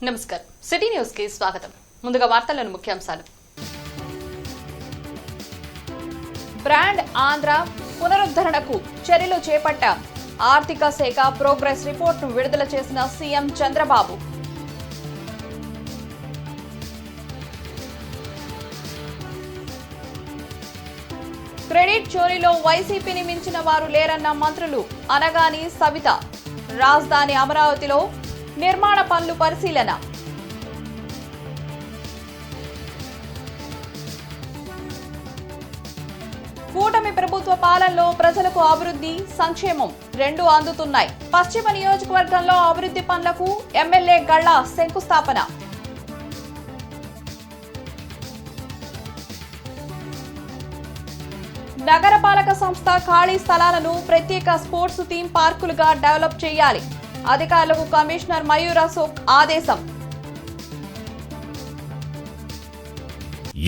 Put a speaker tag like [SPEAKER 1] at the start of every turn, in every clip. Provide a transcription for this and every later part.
[SPEAKER 1] నమస్కారం city news కి స్వాగతం. ముందుగా వార్తల్లోని ముఖ్యాంశాలు. బ్రాండ్ ఆంధ్ర పునరుద్ధరణకు చర్యలు చేపట్టాం. ఆర్థిక శాఖ ప్రోగ్రెస్ రిపోర్ట్ను విడుదల చేసిన సీఎం చంద్రబాబు. క్రెడిట్ చోరీలో వైసీపీని మించిన వారు లేరన్న మంత్రులు అనగాని సవిత. రాజధాని అమరావతిలో నిర్మాణ పనులు పరిశీలన. కూటమి ప్రభుత్వ పాలనలో ప్రజలకు అభివృద్ధి, సంక్షేమం రెండు అందుతున్నాయి. పశ్చిమ నియోజకవర్గంలో అభివృద్ధి పనులకు ఎమ్మెల్యే గళ్ల శంకుస్థాపన. నగరపాలక సంస్థ ఖాళీ స్థలాలను ప్రత్యేక స్పోర్ట్స్ థీమ్ పార్కులుగా డెవలప్ చేయాలి. అధికారులకు కమిషనర్ మయూర్ అశోక్ ఆదేశం.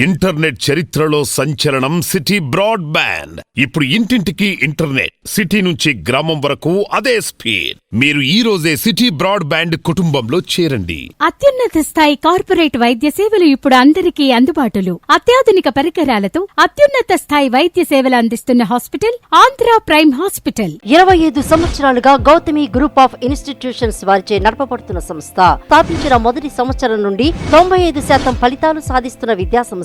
[SPEAKER 2] ఇంటర్నెట్ చరిత్రలో సంచలనం సిటీ బ్రాడ్బ్యాండ్. ఇప్పుడు ఇంటింటికి ఇంటర్నెట్, సిటీ నుంచి గ్రామం వరకు అదే స్పీడ్. మీరు ఈ రోజే సిటీ బ్రాడ్బ్యాండ్ కుటుంబంలో చేరండి.
[SPEAKER 3] అత్యున్నత స్థాయి కార్పొరేట్ వైద్య సేవలు ఇప్పుడు అందరికీ అందుబాటులో. అత్యాధునిక పరికరాలతో అత్యున్నత స్థాయి వైద్య సేవలు అందిస్తున్న హాస్పిటల్ ఆంధ్ర ప్రైమ్ హాస్పిటల్.
[SPEAKER 4] 25 సంవత్సరాలుగా గౌతమి గ్రూప్ ఆఫ్ ఇన్స్టిట్యూషన్స్ వారిచే నడపబడుతున్న సంస్థ. స్థాపించిన మొదటి సంవత్సరం నుండి 95% ఫలితాలు సాధిస్తున్న విద్యా సంస్థ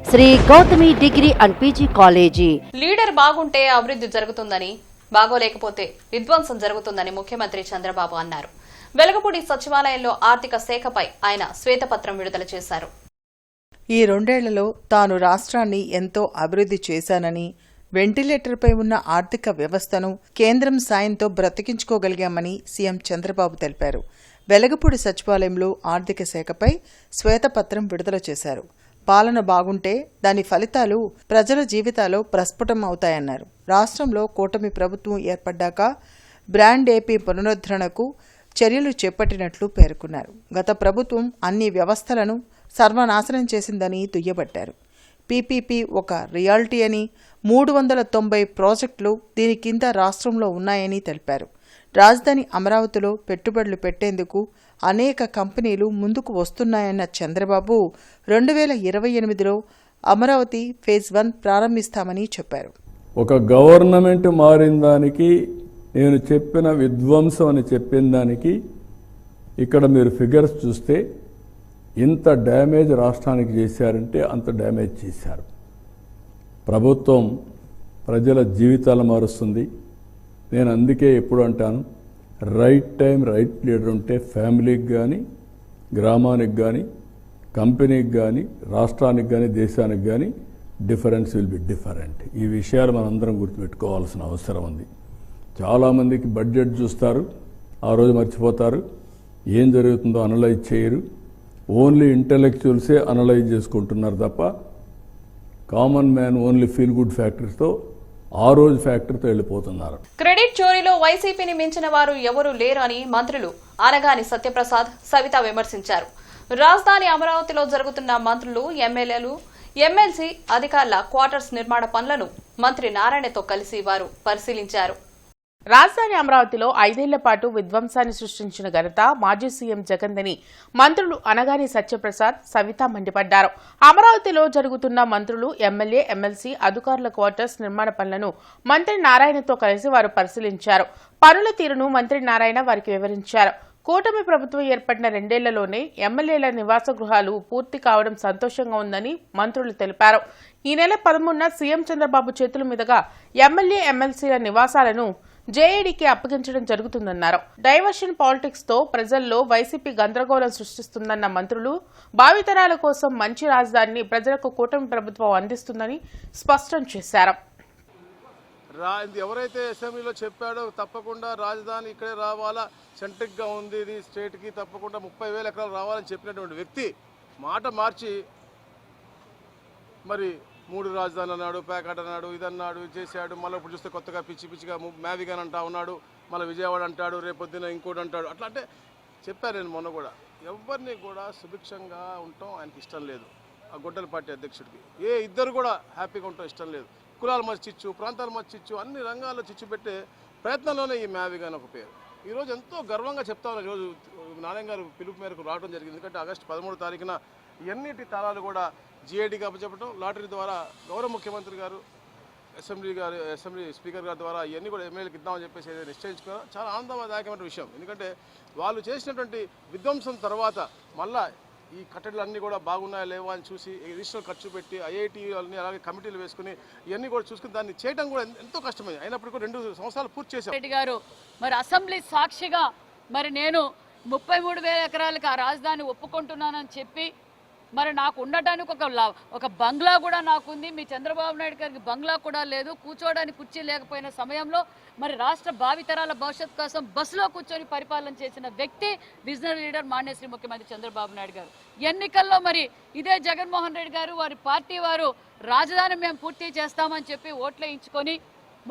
[SPEAKER 4] Shri Gautami degree and PG college.
[SPEAKER 1] Leader బాగుంటే అభివృద్ధి జరుగుతుందని, బాగోలేకపోతే విధ్వంసం జరుగుతుందని ముఖ్యమంత్రి చంద్రబాబు అన్నారు. వెలగపూడి సచివాలయంలో ఆర్థిక శాఖపై ఆయన శ్వేతపత్రం విడుదల చేశారు.
[SPEAKER 5] ఈ 2 ఏళ్లలో తాను రాష్ట్రాన్ని ఎంతో అభివృద్ధి చేశానని, వెంటిలేటర్పై ఉన్న ఆర్థిక వ్యవస్థను కేంద్రం సాయంతో బ్రతికించుకోగలిగామని సీఎం చంద్రబాబు తెలిపారు. వెలగపూడి సచివాలయంలో ఆర్థిక శాఖపై శ్వేతపత్రం విడుదల చేశారు. పాలన బాగుంటే దాని ఫలితాలు ప్రజల జీవితాల్లో ప్రస్ఫుటం అవుతాయన్నారు. రాష్ట్రంలో కూటమి ప్రభుత్వం ఏర్పడ్డాక బ్రాండ్ ఏపీ పునరుద్ధరణకు చర్యలు చేపట్టినట్లు పేర్కొన్నారు. గత ప్రభుత్వం అన్ని వ్యవస్థలను సర్వనాశనం చేసిందని దుయ్యబట్టారు. పీపీపీ ఒక రియాలిటీ అని, 390 ప్రాజెక్టులు దీని కింద రాష్ట్రంలో ఉన్నాయని తెలిపారు. రాజధాని అమరావతిలో పెట్టుబడులు పెట్టేందుకు అనేక కంపెనీలు ముందుకు వస్తున్నాయన్న చంద్రబాబు 2028లో అమరావతి ఫేజ్ 1 ప్రారంభిస్తామని చెప్పారు.
[SPEAKER 6] ఒక గవర్నమెంట్ మారిన దానికి, నేను చెప్పిన విధ్వంసం అని చెప్పిన దానికి ఇక్కడ మీరు ఫిగర్స్ చూస్తే ఇంత డ్యామేజ్ రాష్ట్రానికి చేశారంటే అంత డ్యామేజ్ చేశారు. ప్రభుత్వం ప్రజల జీవితాలు మారుస్తుంది. నేను అందుకే ఎప్పుడు అంటాను, రైట్ టైం రైట్ లీడర్ ఉంటే ఫ్యామిలీకి కానీ, గ్రామానికి కానీ, కంపెనీకి కానీ, రాష్ట్రానికి కానీ, దేశానికి కానీ డిఫరెన్స్ విల్ బి డిఫరెంట్. ఈ విషయాలు మనందరం గుర్తుపెట్టుకోవాల్సిన అవసరం ఉంది. చాలామందికి బడ్జెట్ చూస్తారు, ఆ రోజు మర్చిపోతారు, ఏం జరుగుతుందో అనలైజ్ చేయరు. ఓన్లీ ఇంటెలెక్చువల్సే అనలైజ్ చేసుకుంటున్నారు తప్ప common man only feel good ఫ్యాక్టరీతో ఆ రోజు ఫ్యాక్టరీతో వెళ్ళిపోతున్నారు.
[SPEAKER 1] క్రెడిట్ చోరీలో వైసీపీని మించిన వారు ఎవరూ లేరు అని మంత్రులు అనగాని సత్యప్రసాద్, సవిత విమర్శించారు. రాజధాని అమరావతిలో జరుగుతున్న మంత్రులు, ఎమ్మెల్యేలు, ఎమ్మెల్సీ అధికారుల క్వార్టర్స్ నిర్మాణ పనులను మంత్రి నారాయణతో కలిసి వారు పరిశీలించారు.
[SPEAKER 7] రాజధాని అమరావతిలో 5 ఏళ్ల పాటు విధ్వంసాన్ని సృష్టించిన ఘనత మాజీ సీఎం జగన్దని మంత్రులు అనగాని సత్యప్రసాద్, సవిత మండిపడ్డారు. అమరావతిలో జరుగుతున్న మంత్రులు, ఎమ్మెల్యే, ఎమ్మెల్సీ అధికారుల క్వార్టర్స్ నిర్మాణ పనులను మంత్రి నారాయణతో కలిసి వారు పరిశీలించారు. పనుల తీరును మంత్రి నారాయణ వారికి వివరించారు. కూటమి ప్రభుత్వం ఏర్పడిన 2 ఏళ్లలోనే ఎమ్మెల్యేల నివాస గృహాలు పూర్తి కావడం సంతోషంగా ఉందని మంత్రులు తెలిపారు. ఈ నెల 13న సీఎం చంద్రబాబు చేతుల మీదుగా ఎమ్మెల్యే, ఎమ్మెల్సీల నివాసాలను జేఏడీకి అప్పగించడం జరుగుతుందన్నారు. డైవర్షన్ పాలిటిక్స్ తో ప్రజల్లో వైసీపీ గందరగోళం సృష్టిస్తుందన్న మంత్రులు, భావితరాల కోసం మంచి రాజధానిని ప్రజలకు కూటమి ప్రభుత్వం అందిస్తుందని స్పష్టం చేశారు.
[SPEAKER 8] ఎవరైతే అసెంబ్లీలో చెప్పాడో తప్పకుండా రాజధాని ఇక్కడే రావాలా, సెంట్రిక్గా ఉంది, ఇది స్టేట్కి తప్పకుండా 30,000 ఎకరాలు రావాలని చెప్పినటువంటి వ్యక్తి మాట మార్చి మరి 3 రాజధానులు అన్నాడు, ప్యాకెట్ అన్నాడు, ఇదన్నాడు, చేశాడు. మళ్ళీ ఇప్పుడు చూస్తే కొత్తగా పిచ్చిగా మ్యావిగాన్ అంటా ఉన్నాడు, మళ్ళీ విజయవాడ అంటాడు, రేపొద్దున ఇంకోటి అంటాడు. అట్లా అంటే చెప్పాను నేను మొన్న కూడా, ఎవరిని కూడా సుభిక్షంగా ఉండటం ఆయనకి ఇష్టం లేదు. ఆ గొడ్డల పార్టీ అధ్యక్షుడికి ఇద్దరు కూడా హ్యాపీగా ఉండటం ఇష్టం లేదు. కులాల మధ్య చిచ్చు, ప్రాంతాల మధ్య చిచ్చు, అన్ని రంగాల్లో చిచ్చు పెట్టే ప్రయత్నంలోనే ఈ మ్యావిగాన్ ఒక పేరు. ఈరోజు ఎంతో గర్వంగా చెప్తా ఉన్నారు. ఈరోజు నారాయణ గారు పిలుపు మేరకు రావడం జరిగింది. ఎందుకంటే ఆగస్టు 13 తారీఖున ఎన్నిటి తాళాలు కూడా జిఐడికి అప్పచెప్పడం, లాటరీ ద్వారా గౌరవ ముఖ్యమంత్రి గారు అసెంబ్లీ స్పీకర్ గారి ద్వారా ఇవన్నీ కూడా ఎమ్మెల్యేలకు ఇద్దామని చెప్పేసి ఏదైతే నిశ్చయించుకున్నారో చాలా ఆనందదాయకమైన విషయం. ఎందుకంటే వాళ్ళు చేసినటువంటి విధ్వంసం తర్వాత మళ్ళా ఈ కట్టడలన్నీ కూడా బాగున్నాయా లేవా అని చూసి అడిషనల్ ఖర్చు పెట్టి ఐఐటీలని అలాగే కమిటీలు వేసుకుని ఇవన్నీ కూడా చూసుకుని దాన్ని చేయడం కూడా ఎంతో కష్టమైంది. అయినప్పటికీ 2 సంవత్సరాలు పూర్తి చేశారు.
[SPEAKER 9] రెడ్డి గారు మరి అసెంబ్లీ సాక్షిగా మరి నేను 33,000 ఎకరాలకు ఆ రాజధాని ఒప్పుకుంటున్నానని చెప్పి మరి నాకు ఉండటానికి ఒక బంగ్లా కూడా నాకుంది. మీ చంద్రబాబు నాయుడు గారికి బంగ్లా కూడా లేదు, కూర్చోవడానికి కుర్చీ లేకపోయిన సమయంలో మరి రాష్ట్ర భావితరాల భవిష్యత్తు కోసం బస్సులో కూర్చొని పరిపాలన చేసిన వ్యక్తి విజనరీ లీడర్ మాన్యశ్రీ ముఖ్యమంత్రి చంద్రబాబు నాయుడు గారు. ఎన్నికల్లో మరి ఇదే జగన్మోహన్ రెడ్డి గారు వారి పార్టీ వారు రాజధాని మేము పూర్తి చేస్తామని చెప్పి ఓట్లేయించుకొని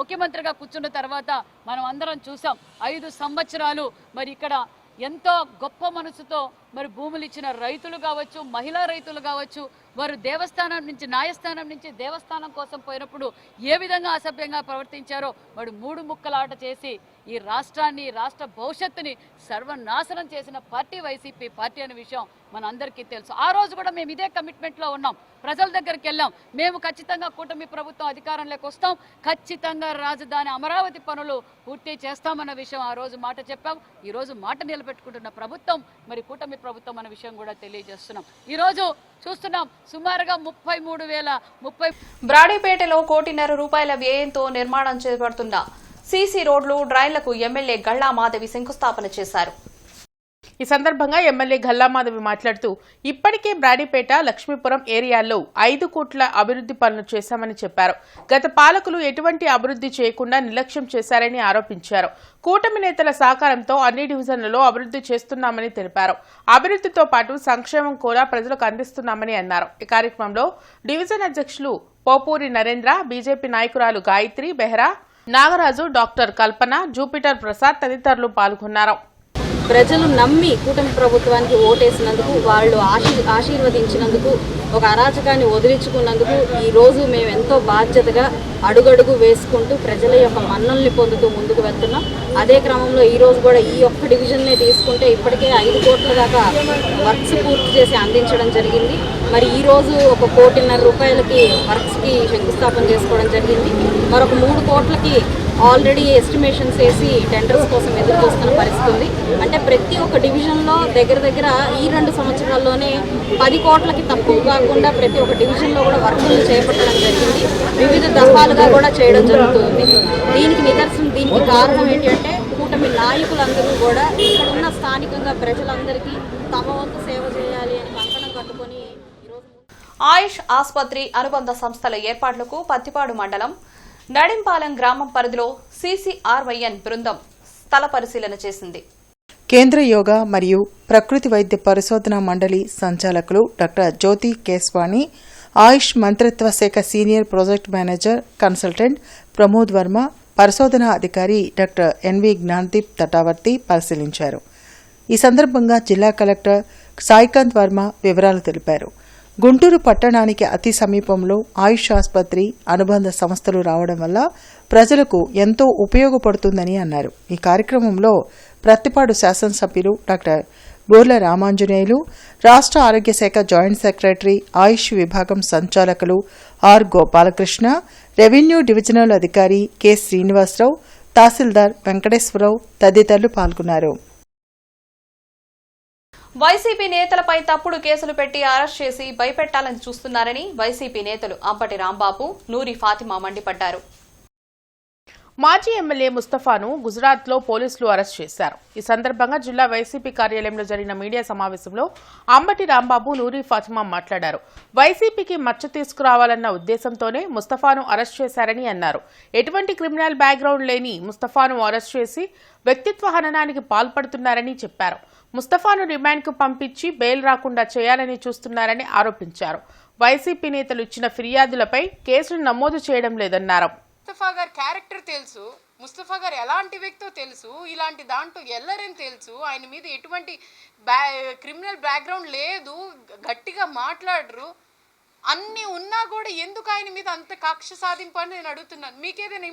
[SPEAKER 9] ముఖ్యమంత్రిగా కూర్చున్న తర్వాత మనం అందరం చూసాం 5 సంవత్సరాలు మరి ఇక్కడ ఎంతో గొప్ప మనసుతో మరి భూములు ఇచ్చిన రైతులు కావచ్చు, మహిళా రైతులు కావచ్చు, వారు దేవస్థానం నుంచి న్యాయస్థానం నుంచి దేవస్థానం కోసం పోయినప్పుడు ఏ విధంగా అసభ్యంగా ప్రవర్తించారో మరి 3 ముక్కలాట చేసి ఈ రాష్ట్రాన్ని, రాష్ట్ర భవిష్యత్తుని సర్వనాశనం చేసిన పార్టీ వైసీపీ పార్టీ అనే విషయం మనందరికీ తెలుసు. ఆ రోజు కూడా మేము ఇదే కమిట్మెంట్లో ఉన్నాం, ప్రజల దగ్గరికి వెళ్ళాం. మేము ఖచ్చితంగా కూటమి ప్రభుత్వం అధికారంలోకి వస్తాం, ఖచ్చితంగా రాజధాని అమరావతి పనులు పూర్తి చేస్తామన్న విషయం ఆ రోజు మాట చెప్పాం. ఈ రోజు మాట నిలబెట్టుకుంటున్న ప్రభుత్వం మరి కూటమి ప్రభుత్వం అనే విషయం కూడా తెలియజేస్తున్నాం. ఈ రోజు చూస్తున్నాం సుమారుగా 33,030
[SPEAKER 1] బ్రాడీపేటలో ₹1.5 కోటి వ్యయంతో నిర్మాణం చేపడుతున్న సీసీ రోడ్లు, డ్రైన్లకు ఎమ్మెల్యే గల్లా మాధవి శంకుస్థాపన చేశారు.
[SPEAKER 7] ఈ సందర్భంగా ఎమ్మెల్యే గల్లామాధవి మాట్లాడుతూ ఇప్పటికే బ్రాడీపేట, లక్ష్మీపురం ఏరియాల్లో 5 కోట్ల అభివృద్ధి పనులు చేశామని చెప్పారు. గత పాలకులు ఎటువంటి అభివృద్ధి చేయకుండా నిర్లక్ష్యం చేశారని ఆరోపించారు. కూటమి నేతల సహకారంతో అన్ని డివిజన్లలో అభివృద్ధి చేస్తున్నామని తెలిపారు. అభివృద్ధితో పాటు సంక్షేమం కూడా ప్రజలకు అందిస్తున్నామని అన్నారు. ఈ కార్యక్రమంలో డివిజన్ అధ్యక్షులు పోపూరి నరేంద్ర, బీజేపీ నాయకురాలు గాయత్రి బెహ్రా, నాగరాజు, డాక్టర్ కల్పన, జూపిటర్ ప్రసాద్ తదితరులు పాల్గొన్నారు.
[SPEAKER 10] ప్రజలు నమ్మి కూటమి ప్రభుత్వానికి ఓటేసినందుకు, వాళ్ళు ఆశీర్వదించినందుకు, ఒక అరాచకాన్ని వదిలించుకున్నందుకు ఈ రోజు మేము ఎంతో బాధ్యతగా అడుగడుగు వేసుకుంటూ ప్రజల యొక్క మన్నల్ని పొందుతూ ముందుకు వెళ్తున్నాం. అదే క్రమంలో ఈ రోజు కూడా ఈ ఒక్క డివిజన్నే తీసుకుంటే ఇప్పటికే 5 కోట్ల దాకా వర్క్స్ పూర్తి చేసి అందించడం జరిగింది. మరి ఈ రోజు ₹1.5 కోటి వర్క్స్కి శంకుస్థాపన చేసుకోవడం జరిగింది. మరొక 3 కోట్లకి ఆల్రెడీ ఎస్టిమేషన్స్ వేసి టెండర్స్ కోసం ఎదురు చూస్తున్న పరిస్థితి ఉంది. అంటే ప్రతి ఒక్క డివిజన్లో దగ్గర ఈ 2 సంవత్సరాల్లోనే 10 కోట్లకి తక్కువ కాకుండా ప్రతి ఒక్క డివిజన్లో కూడా వర్కులు చేపట్టడం జరిగింది. వివిధ దఫాలుగా కూడా చేయడం జరుగుతుంది. దీనికి నిదర్శనం, దీనికి కారణం ఏంటంటే కూటమి నాయకులందరూ కూడా ఇక్కడ ఉన్న స్థానికంగా ప్రజలందరికీ తమ వంతు సేవ చేయాలి అని కంకణం కట్టుకొని ఈరోజు
[SPEAKER 1] ఆయుష్ ఆసుపత్రి అనుబంధ సంస్థల ఏర్పాట్లకు పత్తిపాడు మండలం నడింపాలెం గ్రామం పరిధిలో CCRYN బృందం స్థల పరిశీలన చేసింది.
[SPEAKER 5] కేంద్ర యోగా మరియు ప్రకృతి వైద్య పరిశోధనా మండలి సంచాలకులు డాక్టర్ జ్యోతి కేస్వాణి, ఆయుష్ మంత్రిత్వ శాఖ senior project manager consultant Pramod Varma, పరిశోధనా అధికారి డాక్టర్ ఎన్వి జ్ఞాన్దీప్ తటావర్తి పరిశీలించారు. ఈ సందర్భంగా జిల్లా కలెక్టర్ సాయికాంత్ వర్మ వివరాలు తెలిపారు. గుంటూరు పట్టణానికి అతి సమీపంలో ఆయుష్ ఆసుపత్రి, అనుబంధ సంస్థలు రావడం వల్ల ప్రజలకు ఎంతో ఉపయోగపడుతుందని అన్నారు. ఈ కార్యక్రమంలో ప్రత్తిపాడు శాసనసభ్యులు డాక్టర్ బోర్ల రామాంజనేయులు, రాష్ట్ర ఆరోగ్య శాఖ జాయింట్ సెక్రటరీ, ఆయుష్ విభాగం సంచాలకులు ఆర్ గోపాలకృష్ణ, రెవెన్యూ డివిజనల్ అధికారి కె శ్రీనివాసరావు, తహసీల్దార్ వెంకటేశ్వరరావు తదితరులు పాల్గొన్నారు.
[SPEAKER 1] వైసీపీ నేతలపై తప్పుడు కేసులు పెట్టి అరెస్ట్ చేసి భయపెట్టాలని చూస్తున్నారని వైసీపీ నేతలు అంబటి రాంబాబు, నూరి ఫాతిమా మండిపడ్డారు.
[SPEAKER 7] మాజీ ఎమ్మెల్యే ముస్తఫాను గుజరాత్లో పోలీసులు అరెస్ట్ చేశారు. ఈ సందర్భంగా జిల్లా వైసీపీ కార్యాలయంలో జరిగిన మీడియా సమావేశంలో అంబటి రాంబాబు, నూరి ఫాతిమా మాట్లాడారు. వైసీపీకి మచ్చ తీసుకురావాలన్న ఉద్దేశంతోనే ముస్తఫాను అరెస్ట్ చేశారని అన్నారు. ఎటువంటి క్రిమినల్ బ్యాక్గ్రౌండ్ లేని ముస్తఫాను అరెస్ట్ చేసి వ్యక్తిత్వ హననానికి పాల్పడుతున్నారని చెప్పారు. ముస్తఫాను రిమాండ్కు పంపించి బెయిల్ రాకుండా చేయాలని చూస్తున్నారని ఆరోపించారు. వైసీపీ నేతలు ఇచ్చిన ఫిర్యాదులపై కేసులు నమోదు చేయడం లేదన్నారు.
[SPEAKER 11] ముస్తఫా గారి క్యారెక్టర్ తెలుసు, ముస్తఫా గారు ఎలాంటి వ్యక్తో తెలుసు, ఇలాంటి దాంట్లో ఎల్లరని తెలుసు, ఆయన మీద ఎటువంటి క్రిమినల్ బ్యాక్గ్రౌండ్ లేదు, గట్టిగా మాట్లాడరు, అన్నీ ఉన్నా కూడా ఎందుకు ఆయన మీద అంత కక్ష సాధింపు అని నేను అడుగుతున్నాను. మీకు ఏదైనా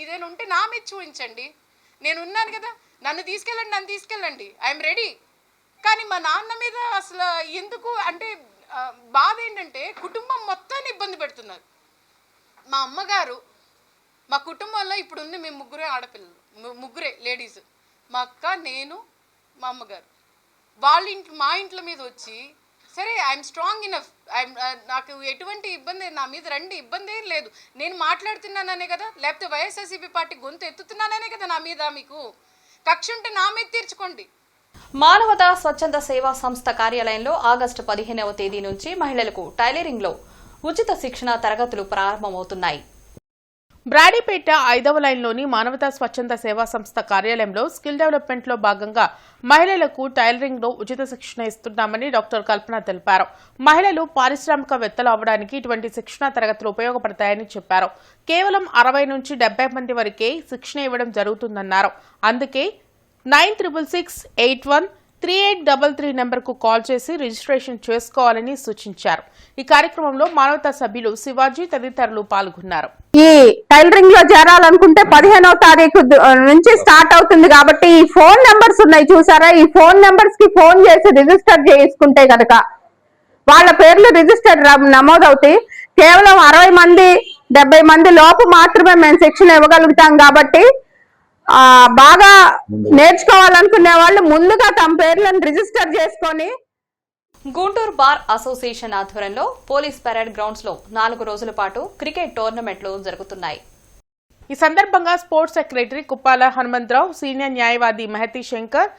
[SPEAKER 11] ఇదేనా ఉంటే నా మీద చూపించండి. నేను ఉన్నాను కదా, నన్ను తీసుకెళ్ళండి, ఐఎమ్ రెడీ. కానీ మా నాన్న మీద అసలు ఎందుకు అంటే బాధ ఏంటంటే కుటుంబం మొత్తాన్ని ఇబ్బంది పెడుతున్నారు. మా అమ్మగారు, మా కుటుంబంలో ఇప్పుడు ఉంది మేము ముగ్గురే ఆడపిల్లలు, ముగ్గురే లేడీస్, మా అక్క, నేను, మా అమ్మగారు. వాళ్ళ ఇంట్లో మా ఇంట్లో మీద వచ్చి సరే ఐఎమ్ స్ట్రాంగ్ ఇనఫ్, నాకు ఎటువంటి ఇబ్బంది, నా మీద రండి, ఇబ్బంది ఏం లేదు, నేను మాట్లాడుతున్నాననే కదా, లేకపోతే వైఎస్ఆర్సీపీ పార్టీ గొంతు ఎత్తుతున్నాననే కదా నా మీద మీకు కక్ష ఉంటే నా మీద తీర్చుకోండి.
[SPEAKER 1] మానవతా స్వచ్ఛంద సేవా సంస్థ కార్యాలయంలో ఆగస్టు 15వ తేదీ నుంచి మహిళలకు టైలరింగ్ లో ఉచిత శిక్షణ తరగతులు ప్రారంభమవుతున్నాయి.
[SPEAKER 7] బ్రాడీపేట 5వ లైన్లోని మానవతా స్వచ్ఛంద సేవా సంస్థ కార్యాలయంలో స్కిల్ డెవలప్మెంట్లో భాగంగా మహిళలకు టైలరింగ్లో ఉచిత శిక్షణ ఇస్తున్నామని డాక్టర్ కల్పన తెలిపారు. మహిళలు పారిశ్రామికవేత్తలు అవ్వడానికి ఇటువంటి శిక్షణ తరగతులు ఉపయోగపడతాయని చెప్పారు. కేవలం 60 నుంచి 70 మంది వరకే శిక్షణ ఇవ్వడం జరుగుతుందన్నారు. అందుకే 96813833 నెంబర్కు కాల్ చేసి రిజిస్ట్రేషన్ చేసుకోవాలని సూచించారు. ఈ కార్యక్రమంలో మానవతా సభ్యులు శివాజీ తదితరులు పాల్గొన్నారు.
[SPEAKER 12] ఈ టైలరింగ్ లో చేరాలనుకుంటే 15వ తారీఖు నుంచి స్టార్ట్ అవుతుంది కాబట్టి ఈ ఫోన్ నెంబర్స్ ఉన్నాయి చూసారా, ఈ ఫోన్ నెంబర్స్ కి ఫోన్ చేసి రిజిస్టర్ చేసుకుంటే కనుక వాళ్ళ పేర్లు రిజిస్టర్ నమోదవుతాయి. కేవలం 60 మంది 70 మంది లోపు మాత్రమే మేము శిక్షణ ఇవ్వగలుగుతాం కాబట్టి బాగా నేర్చుకోవాలనుకునే వాళ్ళు ముందుగా తమ పేర్లను రిజిస్టర్ చేసుకొని.
[SPEAKER 1] గుంటూరు బార్ అసోసియేషన్ ఆధ్వర్యంలో పోలీస్ పెరేడ్ గ్రౌండ్స్ లో 4 రోజుల పాటు క్రికెట్ టోర్నమెంట్లు జరుగుతున్నాయి.
[SPEAKER 7] ఈ సందర్భంగా sports secretary Kuppala Hanumantharao, senior న్యాయవాది Mahathi Shankar,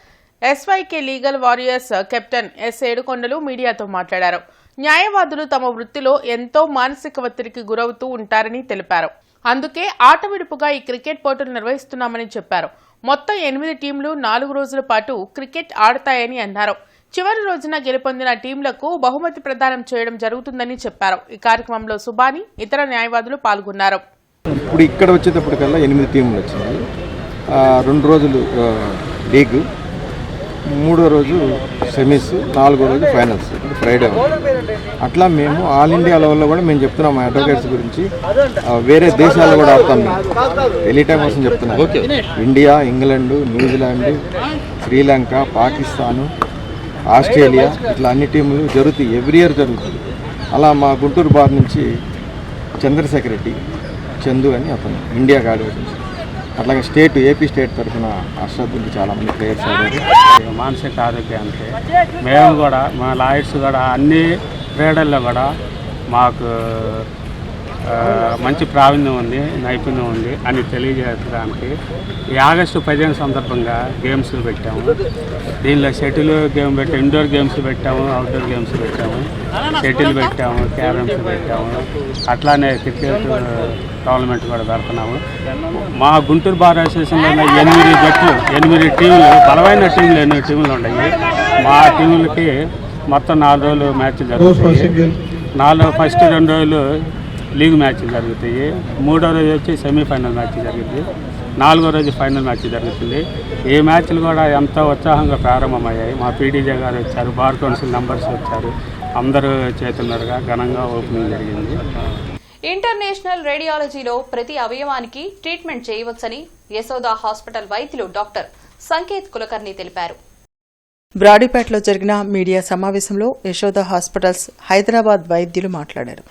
[SPEAKER 7] ఎస్వైకే legal warriors captain yes ఏడుకొండలు మీడియాతో మాట్లాడారు. న్యాయవాదులు తమ వృత్తిలో ఎంతో మానసిక ఒత్తిడికి గురవుతూ ఉంటారని తెలిపారు. అందుకే ఆట విడుపుగా ఈ క్రికెట్ పోటీలు నిర్వహిస్తున్నామని చెప్పారు. మొత్తం 8 టీంలు 4 రోజుల పాటు క్రికెట్ ఆడతాయని అన్నారు. చివరి రోజున గెలుపొందిన టీంలకు బహుమతి ప్రదానం చేయడం జరుగుతుందని చెప్పారు. ఈ కార్యక్రమంలో సుబాని, ఇతర న్యాయవాదులు పాల్గొన్నారు.
[SPEAKER 13] ఇప్పుడు ఇక్కడ వచ్చేటప్పటికల్లా 8 టీంలు వచ్చినాయి. 2 రోజులు లీగ్, 3వ రోజు సెమీస్, 4వ రోజు ఫైనల్స్, ఫ్రైడే. అట్లా మేము ఆల్ ఇండియా లెవెల్లో కూడా మేము చెప్తున్నాం మా అడ్వకేట్స్ గురించి. వేరే దేశాల్లో కూడా ఆడతాం మేము, ఎనీ టైం కోసం చెప్తున్నాం. India, England, New Zealand, Sri Lanka, Pakistan, Australia, ఇట్లా అన్ని టీములు జరుగుతాయి, ఎవ్రీ ఇయర్ జరుగుతుంది. అలా మా గుంటూరు బార్ నుంచి చంద్రశేఖర్ రెడ్డి, చందు అని అతను ఇండియా ఆడాడు. అట్లాగే స్టేట్, ఏపీ స్టేట్ తరఫున అర్షద్ చాలామంది ప్లేయర్స్ ఆడారు.
[SPEAKER 14] మానసిక ఆరోగ్యానికి మేము కూడా, మా లాయర్స్ కూడా అన్ని క్రీడల్లో కూడా మాకు మంచి ప్రావీణ్యం ఉంది, నైపుణ్యం ఉంది అని తెలియజేయడానికి ఈ ఆగస్టు 15 సందర్భంగా గేమ్స్ పెట్టాము. దీనిలో షటిల్ గేమ్ పెట్టాము, ఇండోర్ గేమ్స్ పెట్టాము, అవుట్డోర్ గేమ్స్ పెట్టాము, షటిల్ పెట్టాము, క్యారమ్స్ పెట్టాము, అట్లానే క్రికెట్ టోర్నమెంట్ కూడా పెడుతున్నాము. మా గుంటూరు బార్ అసోసియేషన్లో 8 జట్లు, 8 టీంలు, బలమైన టీంలు 8 టీంలు ఉన్నాయి. మా టీంలకి మొత్తం 4 రోజులు మ్యాచ్లు జరుగుతాయి. ఫస్ట్ 2 రోజులు లీగ్ మ్యాచ్లు జరుగుతాయి, 3వ రోజు వచ్చి సెమీఫైనల్ మ్యాచ్ జరుగుతుంది, 4వ రోజు ఫైనల్ మ్యాచ్ జరుగుతుంది. ఈ మ్యాచ్లు కూడా ఎంతో ఉత్సాహంగా ప్రారంభమయ్యాయి. మా పీడీజే గారు వచ్చారు, బార్ కౌన్సిల్ మెంబర్స్ వచ్చారు, అందరూ చేతున్నరుగా ఘనంగా ఓపెనింగ్ జరిగింది.
[SPEAKER 1] ఇంటర్నేషనల్ రేడియాలజీలో ప్రతి అవయవానికి ట్రీట్మెంట్ చేయవచ్చని యశోద హాస్పిటల్ వైద్యులు డాక్టర్ సంకేత్ కులకర్ణి తెలిపారు.
[SPEAKER 5] బ్రాడీపేటలో జరిగిన మీడియా సమావేశంలో యశోద హాస్పిటల్స్ హైదరాబాద్ వైద్యులు మాట్లాడారు.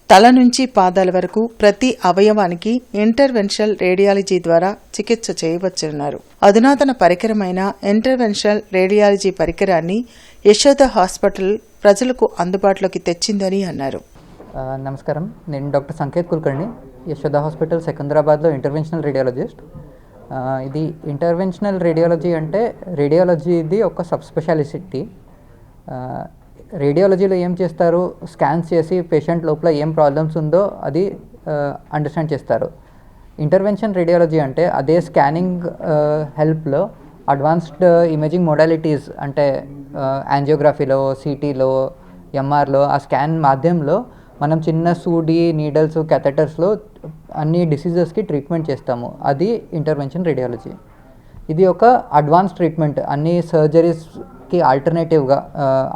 [SPEAKER 5] తల నుంచి పాదాల వరకు ప్రతి అవయవానికి ఇంటర్వెన్షనల్ రేడియాలజీ ద్వారా చికిత్స చేయవచ్చన్నారు. అధునాతన పరికరమైన ఇంటర్వెన్షనల్ రేడియాలజీ పరికరాన్ని యశోద హాస్పిటల్ ప్రజలకు అందుబాటులోకి తెచ్చిందని అన్నారు.
[SPEAKER 15] నమస్కారం, నేను డాక్టర్ సంకేత్ కుల్కర్ణి, యశోద హాస్పిటల్ సికింద్రాబాద్లో ఇంటర్వెన్షనల్ రేడియాలజిస్ట్. ఇది ఇంటర్వెన్షనల్ రేడియాలజీ అంటే రేడియాలజీది ఒక సబ్ స్పెషాలిటీ. రేడియాలజీలో ఏం చేస్తారు, స్కాన్స్ చేసి పేషెంట్ లోపల ఏం ప్రాబ్లమ్స్ ఉందో అది అండర్స్టాండ్ చేస్తారు. ఇంటర్వెన్షన్ రేడియాలజీ అంటే అదే స్కానింగ్ హెల్ప్లో అడ్వాన్స్డ్ ఇమేజింగ్ మోడాలిటీస్ అంటే యాంజియోగ్రఫీలో, సిటీలో, ఎంఆర్లో ఆ స్కాన్ మాధ్యమంలో మనం చిన్న సూడి, నీడల్స్, క్యాథెటర్స్లో అన్ని డిసీజెస్కి ట్రీట్మెంట్ చేస్తాము. అది ఇంటర్వెన్షన్ రేడియాలజీ. ఇది ఒక అడ్వాన్స్ ట్రీట్మెంట్, అన్ని సర్జరీస్కి ఆల్టర్నేటివ్గా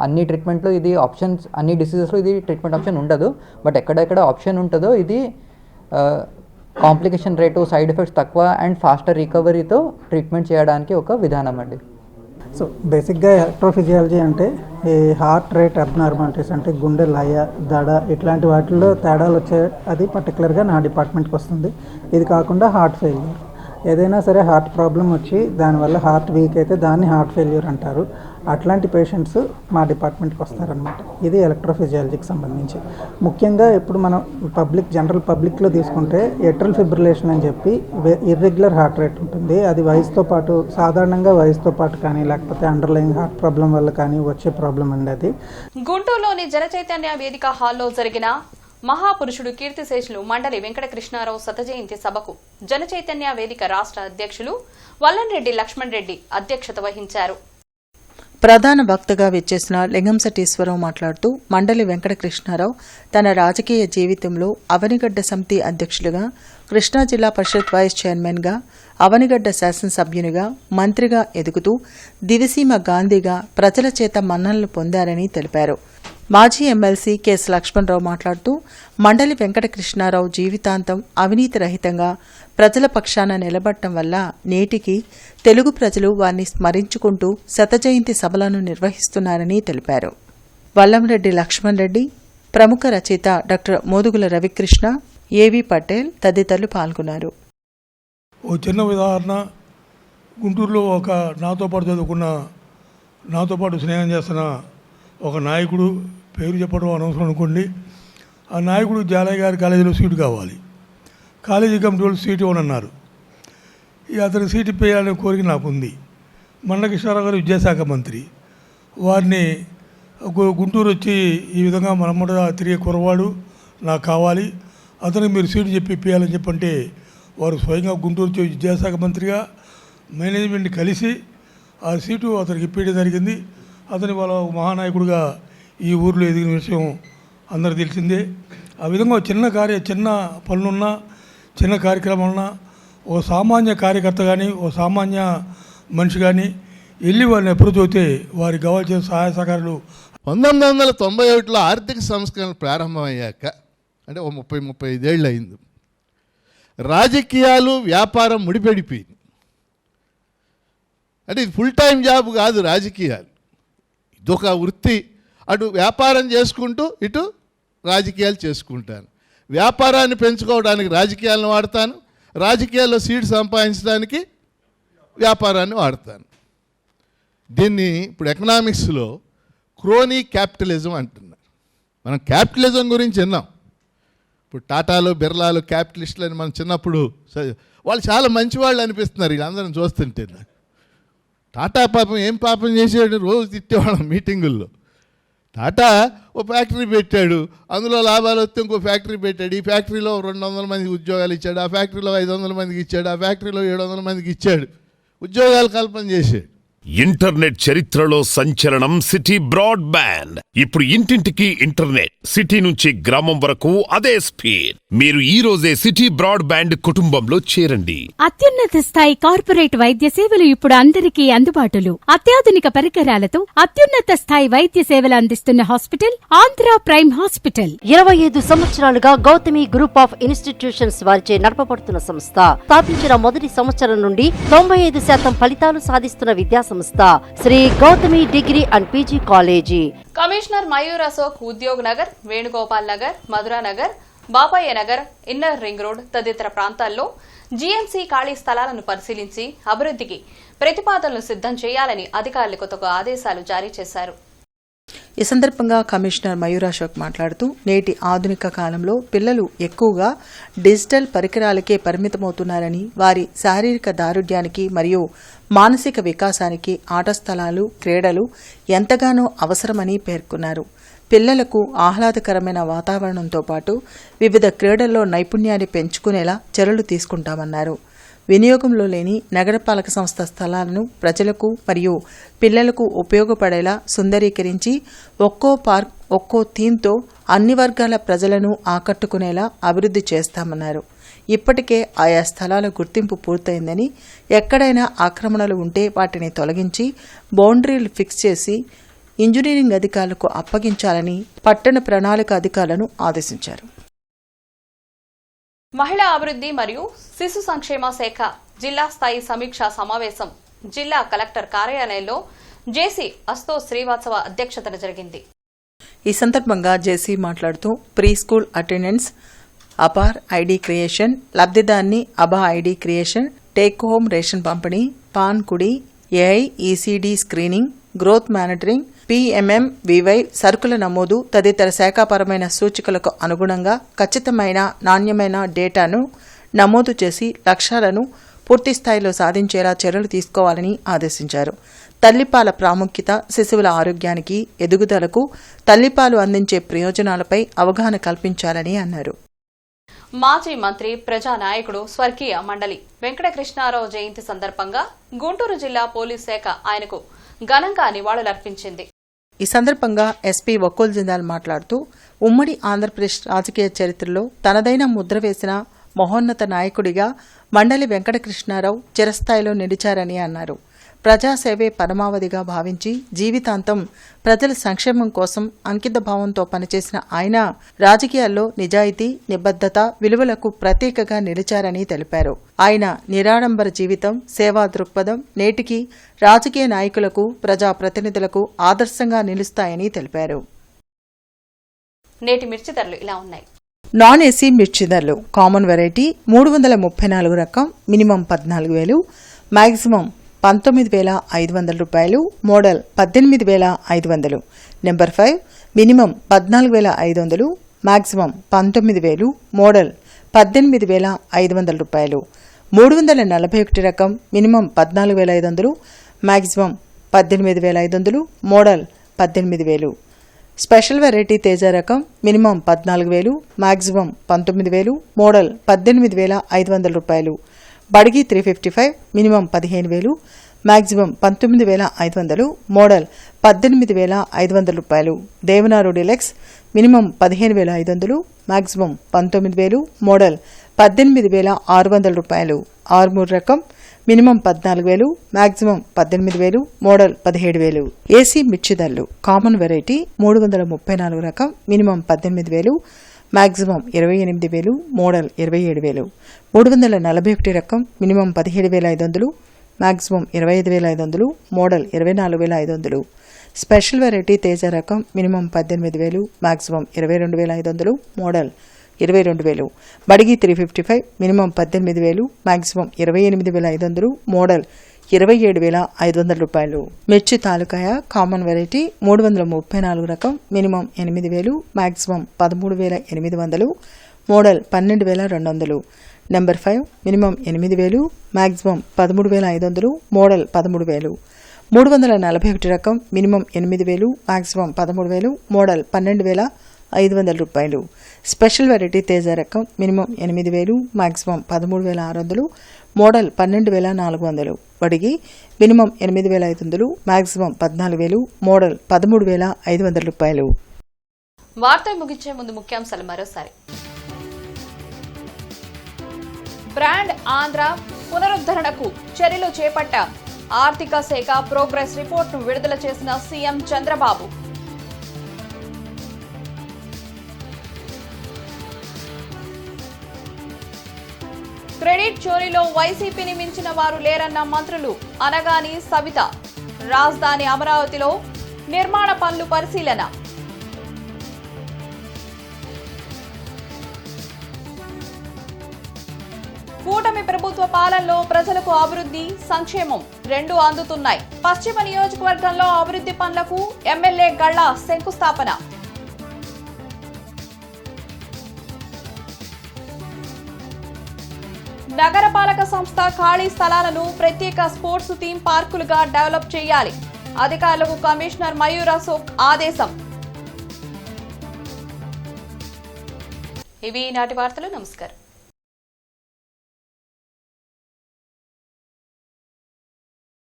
[SPEAKER 15] అన్ని ట్రీట్మెంట్లో ఇది ఆప్షన్స్, అన్ని డిసీజెస్లో ఇది ట్రీట్మెంట్ ఆప్షన్ ఉండదు. బట్ ఎక్కడెక్కడ ఆప్షన్ ఉంటుందో ఇది కాంప్లికేషన్ రేటు, సైడ్ ఎఫెక్ట్స్ తక్కువ అండ్ ఫాస్టర్ రికవరీతో ట్రీట్మెంట్ చేయడానికి ఒక విధానం అండి.
[SPEAKER 16] సో బేసిక్గా ఎలక్ట్రోఫిజియాలజీ అంటే ఈ హార్ట్ రేట్ అబ్నార్మాలిటీస్ అంటే గుండె లయ, దడ ఇట్లాంటి వాటిల్లో తేడాలు వచ్చే అది పర్టికులర్గా నా డిపార్ట్మెంట్కి వస్తుంది. ఇది కాకుండా హార్ట్ ఫెయిల్యూర్, ఏదైనా సరే హార్ట్ ప్రాబ్లం వచ్చి దానివల్ల హార్ట్ వీక్ అయితే దాన్ని హార్ట్ ఫెయిల్యూర్ అంటారు. అట్లాంటి పేషెంట్స్ మా డిపార్ట్మెంట్కి వస్తారనమాట. ఇది ఎలక్ట్రోఫిజియాలజీకి సంబంధించి. ముఖ్యంగా ఇప్పుడు మనం జనరల్ పబ్లిక్లో తీసుకుంటే ఎట్రల్ ఫిబ్రిలేషన్ అని చెప్పి ఇర్రెగ్యులర్ హార్ట్ రేట్ ఉంటుంది. అది వయసుతో పాటు, సాధారణంగా వయసుతో పాటు కానీ లేకపోతే అండర్లైన్ హార్ట్ ప్రాబ్లం వల్ల కానీ వచ్చే ప్రాబ్లం అండి అది.
[SPEAKER 1] గుంటూరులోని జనచైతన్య వేదిక హాల్లో జరిగిన మహాపురుషుడు కీర్తిశేషులు మండలి వెంకటకృష్ణారావు శతజయంతి సభకు జనచైతన్య వేదిక రాష్ట్ర అధ్యక్షులు వల్లంరెడ్డి లక్ష్మణ్ రెడ్డి అధ్యక్షత వహించారు.
[SPEAKER 5] ప్రధాన వక్తగా విచ్చేసిన లింగంశెట్టీశ్వరరావు మాట్లాడుతూ మండలి వెంకటకృష్ణారావు తన రాజకీయ జీవితంలో అవనిగడ్డ సమితి అధ్యక్షులుగా, కృష్ణా జిల్లా పరిషత్ వైస్ చైర్మన్గా, అవనిగడ్డ శాసనసభ్యునిగా, మంత్రిగా ఎదుగుతూ దివిసీమ గాంధీగా ప్రజల చేత మన్ననలు పొందారని తెలిపారు. మాజీ ఎమ్మెల్సీ కెఎస్ లక్ష్మణరావు మాట్లాడుతూ మండలి వెంకటకృష్ణారావు జీవితాంతం అవినీతి రహితంగా ప్రజల పక్షాన నిలబడటం వల్ల నేటికి తెలుగు ప్రజలు వారిని స్మరించుకుంటూ శతజయంతి సభలను నిర్వహిస్తున్నారని తెలిపారు. వల్లంరెడ్డి లక్ష్మణ్ రెడ్డి, ప్రముఖ రచయిత డాక్టర్ మోదుగుల రవికృష్ణ, ఏవి పటేల్ తదితరులు పాల్గొన్నారు.
[SPEAKER 17] ఓ చిన్న ఉదాహరణ, గుంటూరులో ఒక నాతో పాటు చదువుకున్న, నాతో పాటు స్నేహం చేస్తున్న ఒక నాయకుడు, పేరు చెప్పడం అనవసరం అనుకోండి, ఆ నాయకుడు జాలయ్య గారి కాలేజీలో సీటు కావాలి. కాలేజీ కమిటీ వాళ్ళు సీటు ఇవ్వనన్నారు. అతనికి సీటు ఇప్పేయాలనే కోరిక నాకు ఉంది. మండకృష్ణారావు గారు విద్యాశాఖ మంత్రి, వారిని గుంటూరు వచ్చి ఈ విధంగా మనమ్మడ తిరిగే కురవాడు నాకు కావాలి, అతనికి మీరు సీటు చెప్పి ఇప్పేయాలని చెప్పంటే వారు స్వయంగా గుంటూరు వచ్చి విద్యాశాఖ మంత్రిగా మేనేజ్మెంట్ని కలిసి ఆ సీటు అతనికి ఇప్పేయడం జరిగింది. అతని వాళ్ళ మహానాయకుడిగా ఈ ఊరిలో ఎదిగిన విషయం అందరికీ తెలిసిందే. ఆ విధంగా చిన్న పనులున్నా, చిన్న కార్యక్రమాలున్నా ఓ సామాన్య కార్యకర్త కానీ, ఓ సామాన్య మనిషి కానీ వెళ్ళి వారిని అప్రోచ్ అవుతే వారికి కావాల్సిన సహాయ సహకారాలు.
[SPEAKER 18] 1991లో ఆర్థిక సంస్కరణలు ప్రారంభమయ్యాక అంటే ఓ 35 ఏళ్ళు అయింది. రాజకీయాలు, వ్యాపారం ముడిపెడిపోయింది. అంటే ఇది ఫుల్ టైం జాబ్ కాదు రాజకీయాలు, ఇదొక వృత్తి. అటు వ్యాపారం చేసుకుంటూ ఇటు రాజకీయాలు చేసుకుంటాను. వ్యాపారాన్ని పెంచుకోవడానికి రాజకీయాలను వాడతాను, రాజకీయాల్లో సీటు సంపాదించడానికి వ్యాపారాన్ని వాడతాను. దీన్ని ఇప్పుడు ఎకనామిక్స్లో క్రోనీ క్యాపిటలిజం అంటున్నారు. మనం క్యాపిటలిజం గురించి విన్నాం. ఇప్పుడు టాటాలు, బిర్లాలు క్యాపిటలిస్టులు అని మనం చిన్నప్పుడు వాళ్ళు చాలా మంచివాళ్ళు అనిపిస్తున్నారు వీళ్ళందరం చూస్తుంటే. టాటా పాపం ఏం పాపం చేసాడు, రోజు తిట్టేవాళ్ళం మీటింగుల్లో. టాటా ఓ ఫ్యాక్టరీ పెట్టాడు, అందులో లాభాలు వస్తే ఇంకో ఫ్యాక్టరీ పెట్టాడు. ఈ ఫ్యాక్టరీలో 200 మందికి ఉద్యోగాలు ఇచ్చాడు, ఆ ఫ్యాక్టరీలో 500 మందికి ఇచ్చాడు, ఆ ఫ్యాక్టరీలో 700 మందికి ఇచ్చాడు, ఉద్యోగాలు కల్పన చేశాడు.
[SPEAKER 2] ఇంటర్నెట్ చరిత్రలో సంచలనం సిటీ బ్రాడ్బ్యాండ్. ఇప్పుడు ఇంటింటికి ఇంటర్నెట్, సిటీ నుంచి గ్రామం వరకు అదే స్పీడ్. మీరు ఈ రోజే సిటీ బ్రాడ్బ్యాండ్ కుటుంబంలో చేరండి.
[SPEAKER 3] అత్యున్నత స్థాయి కార్పొరేట్ వైద్య సేవలు ఇప్పుడు అందరికీ అందుబాటులో. అత్యాధునిక పరికరాలతో అత్యున్నత స్థాయి వైద్య సేవలు అందిస్తున్న హాస్పిటల్ ఆంధ్ర ప్రైమ్ హాస్పిటల్.
[SPEAKER 4] 25 సంవత్సరాలుగా గౌతమి గ్రూప్ ఆఫ్ ఇన్స్టిట్యూషన్స్ వారిచే నడపబడుతున్న సంస్థ. స్థాపించిన మొదటి సంవత్సరం నుండి 95% ఫలితాలు సాధిస్తున్న విద్యా సంస్థ Shri Gautami degree and PG college.
[SPEAKER 1] Commissioner Mayur Ashok Udyog Nagar, Venugopal Nagar, Madhura Nagar, Bapayya Nagar, inner ring road తదితర ప్రాంతాల్లో జీఎంసీ ఖాళీ స్థలాలను పరిశీలించి అభివృద్ధికి ప్రతిపాదనలు సిద్ధం చేయాలని అధికారులకు కొత్త ఆదేశాలు జారీ చేశారు.
[SPEAKER 5] ఈ సందర్భంగా కమిషనర్ మయూర్ అశోక్ మాట్లాడుతూ నేటి ఆధునిక కాలంలో పిల్లలు ఎక్కువగా డిజిటల్ పరికరాలకే పరిమితమవుతున్నారని, వారి శారీరక దారుఢ్యానికి మరియు మానసిక వికాసానికి ఆట స్థలాలు, క్రీడలు ఎంతగానో అవసరమని పేర్కొన్నారు. పిల్లలకు ఆహ్లాదకరమైన వాతావరణంతో పాటు వివిధ క్రీడల్లో నైపుణ్యాన్ని పెంచుకునేలా చర్యలు తీసుకుంటామన్నారు. వినియోగంలో లేని నగరపాలక సంస్థ స్థలాలను ప్రజలకు మరియు పిల్లలకు ఉపయోగపడేలా సుందరీకరించి ఒక్కో పార్క్, ఒక్కో థీమ్తో అన్ని వర్గాల ప్రజలను ఆకట్టుకునేలా అభివృద్ధి చేస్తామన్నారు. ఇప్పటికే ఆయా స్థలాల గుర్తింపు పూర్తయిందని, ఎక్కడైనా ఆక్రమణలు ఉంటే వాటిని తొలగించి బౌండరీలు ఫిక్స్ చేసి ఇంజనీరింగ్ అధికారులకు అప్పగించాలని పట్టణ ప్రణాళిక అధికారులను ఆదేశించారు.
[SPEAKER 1] మహిళా అభివృద్ధి మరియు శిశు సంక్షేమ శాఖ జిల్లా స్థాయి సమీక్షా సమావేశం జిల్లా కలెక్టర్ కార్యాలయంలో జేసీ అస్తో శ్రీవాత్సవ అధ్యక్షతన జరిగింది.
[SPEAKER 5] ఈ సందర్భంగా జేసీ మాట్లాడుతూ pre school attendance, APAAR ID creation, లబ్ధిదారుని ABHA ID creation, take home ration పంపిణీ, పాన్ కుడి, AI ECD screening, growth monitoring, PMMVY సరుకుల నమోదు తదితర శాఖాపరమైన సూచికలకు అనుగుణంగా ఖచ్చితమైన నాణ్యమైన డేటాను నమోదు చేసి లక్ష్యాలను పూర్తిస్థాయిలో సాధించేలా చర్యలు తీసుకోవాలని ఆదేశించారు. తల్లిపాల ప్రాముఖ్యత, శిశువుల ఆరోగ్యానికి, ఎదుగుదలకు తల్లిపాలు అందించే ప్రయోజనాలపై అవగాహన కల్పించాలని అన్నారు.
[SPEAKER 1] మాజీ మంత్రి ప్రజానాయకుడు స్వర్గీయ మండలి వెంకటకృష్ణారావు జయంతి సందర్భంగా గుంటూరు జిల్లా పోలీస్ శాఖ ఆయనకు ఘనంగా నివాళులర్పించింది.
[SPEAKER 5] ఈ సందర్భంగా ఎస్పీ వకుల్ జిందాల్ మాట్లాడుతూ ఉమ్మడి ఆంధ్రప్రదేశ్ రాజకీయ చరిత్రలో తనదైన ముద్ర వేసిన మహోన్నత నాయకుడిగా మండలి వెంకటకృష్ణారావు చిరస్థాయిలో నిలిచారని అన్నారు. ప్రజాసేవే పరమావధిగా భావించి జీవితాంతం ప్రజల సంక్షేమం కోసం అంకిత భావంతో పనిచేసిన ఆయన రాజకీయాల్లో నిజాయితీ, నిబద్ధత విలువలకు ప్రతీకగా నిలిచారని తెలిపారు. ఆయన నిరాడంబర జీవితం, సేవా దృక్పథం నేటికి రాజకీయ నాయకులకు, ప్రజాప్రతినిధులకు ఆదర్శంగా నిలుస్తాయని తెలిపారు.
[SPEAKER 1] నేటి మిర్చి ధరలు ఇలా ఉన్నాయి.
[SPEAKER 5] నాన్ ఏసీ మిర్చి ధరలు కామన్ వెరైటీ 334 రకం మినిమం 14,000, మాక్సిమం 19,500 రూపాయలు, model 18,500. Number 5 minimum 14,500, maximum 19,000, model 18,500 రూపాయలు. 341 రకం minimum 14,500, maximum 18,500, model 18,000. Special variety Teja రకం మినిమం 14,000, మాక్సిమం 19,000, మోడల్ 18,500 రూపాయలు. బడిగి 355 మినిమం 15,000, మాక్సిమం 19,500, మోడల్ 18,500 రూపాయలు. దేవనారు డిలెక్స్ మినిమం 15,500, మాక్సిమం 19,000, మోడల్ 18,600 రూపాయలు. ఆర్మూర్ రకం మినిమం 14,000, మాక్సిమం 18,000, మోడల్ 17,000. ఏసీ మిర్చి ధరలు కామన్ వెరైటీ 334 రకం మినిమం 18,000, మాక్సిమం 28,000, మోడల్ 27,000. 341 రకం minimum 17,500, maximum 25,500, model 24,500. Special variety Teja రకం minimum 18,000, maximum 22,500, model 22,000. Badigi 355 minimum 18,000, maximum 28,500, model 27,500 రూపాయలు. మిర్చి తాలూకాయ కామన్ వెరైటీ 334 రకం minimum 8,000, maximum 13,800, model 12,200. Number 5 minimum 8,000, maximum 13,500, model 13,000. 341 రకం మినిమం 8,000, మాక్సిమం 13,000, మోడల్ 12,500 రూపాయలు. స్పెషల్ వెరైటీ తేజ రకం minimum 8,000, maximum 13,600, model 12,400. Badigi minimum 8,500, maximum 14,000, model 13,500 రూపాయలు.
[SPEAKER 1] వార్తలు ముగించే ముందు ముఖ్యాంశాలు మరోసారి. బ్రాండ్ ఆంధ్ర పునరుద్ధరణకు చర్యలు చేపట్ట ఆర్థిక శాఖ ప్రోగ్రెస్ రిపోర్టును విడుదల చేసిన సీఎం చంద్రబాబు. క్రెడిట్ చోరీలో వైసీపీని మించిన వారు లేరన్న మంత్రులు అనగాని సవిత. రాజధాని అమరావతిలో నిర్మాణ పనులు పరిశీలన. కూటమి ప్రభుత్వ పాలనలో ప్రజలకు అభివృద్ధి, సంక్షేమం రెండూ అందుతున్నాయి. పశ్చిమ నియోజకవర్గంలో అభివృద్ధి పనులకు ఎమ్మెల్యే గళ్ల శంకుస్థాపన. నగరపాలక సంస్థ ఖాళీ స్థలాలను ప్రత్యేక స్పోర్ట్స్ థీమ్ పార్కులుగా డెవలప్ చేయాలి. అధికారులకు కమిషనర్ మయూర్ అశోక్ ఆదేశం. ఇవి నాటి వార్తలు. నమస్కారం.